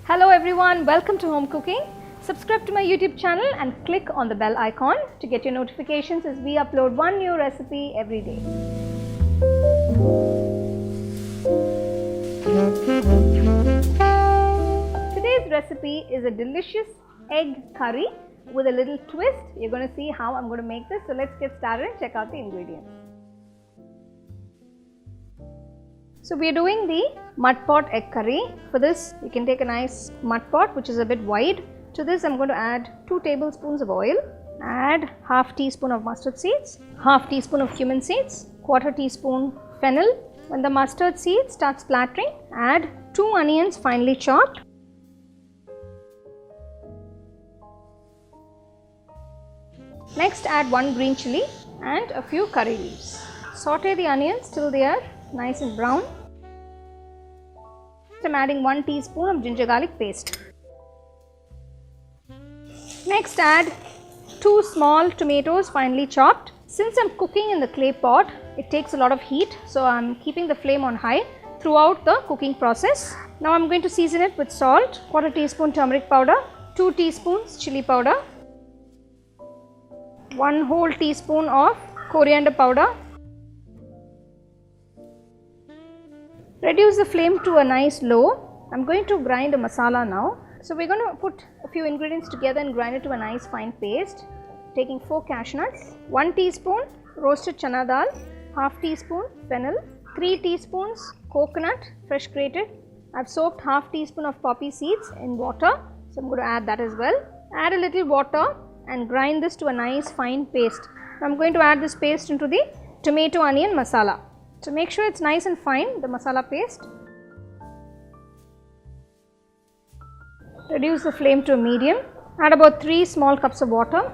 Hello everyone, welcome to Home Cooking. Subscribe to my YouTube channel and click on the bell icon to get your notifications as we upload one new recipe every day. Today's recipe is a delicious egg curry with a little twist. You're going to see how I'm going to make this. So let's get started and check out the ingredients. So we are doing the mud pot egg curry. For this you can take a nice mud pot which is a bit wide. To this I'm going to add 2 tablespoons of oil, add half teaspoon of mustard seeds, half teaspoon of cumin seeds, quarter teaspoon fennel. When the mustard seed starts splattering, add 2 onions finely chopped. Next add 1 green chilli and a few curry leaves. Saute the onions till they are nice and brown. I'm adding 1 teaspoon of ginger garlic paste. Next add 2 small tomatoes finely chopped. Since I'm cooking in the clay pot, it takes a lot of heat, so I'm keeping the flame on high throughout the cooking process. Now I'm going to season it with salt, quarter teaspoon turmeric powder, 2 teaspoons chili powder, 1 whole teaspoon of coriander powder. Reduce the flame to a nice low. I'm going to grind a masala now. So we're going to put a few ingredients together and grind it to a nice fine paste. Taking 4 cashew nuts, 1 teaspoon roasted chana dal, half teaspoon fennel, 3 teaspoons coconut fresh grated. I've soaked half teaspoon of poppy seeds in water, so I'm going to add that as well. Add a little water and grind this to a nice fine paste. I'm going to add this paste into the tomato onion masala. So make sure it's nice and fine, the masala paste. Reduce the flame to a medium. Add about 3 small cups of water.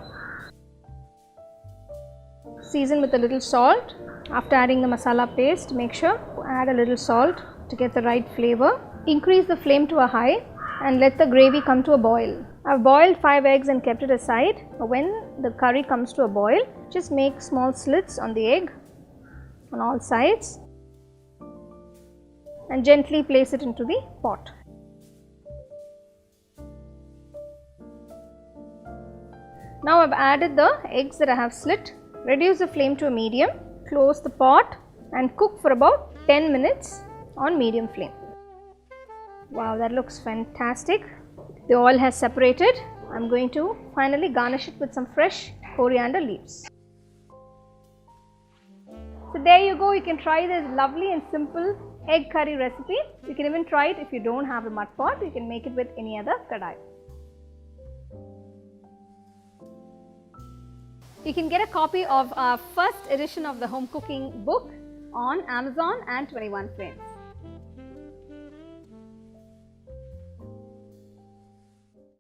Season with a little salt. After adding the masala paste, make sure to add a little salt to get the right flavor. Increase the flame to a high and let the gravy come to a boil. I've boiled 5 eggs and kept it aside. When the curry comes to a boil, just make small slits on the egg on all sides and gently place it into the pot. Now I've added the eggs that I have slit. Reduce the flame to a medium, close the pot and cook for about 10 minutes on medium flame. Wow, that looks fantastic. The oil has separated. I'm going to finally garnish it with some fresh coriander leaves. So there you go, you can try this lovely and simple egg curry recipe. You can even try it if you don't have a mud pot. You can make it with any other kadai. You can get a copy of our first edition of the home cooking book on Amazon and 21 Frames.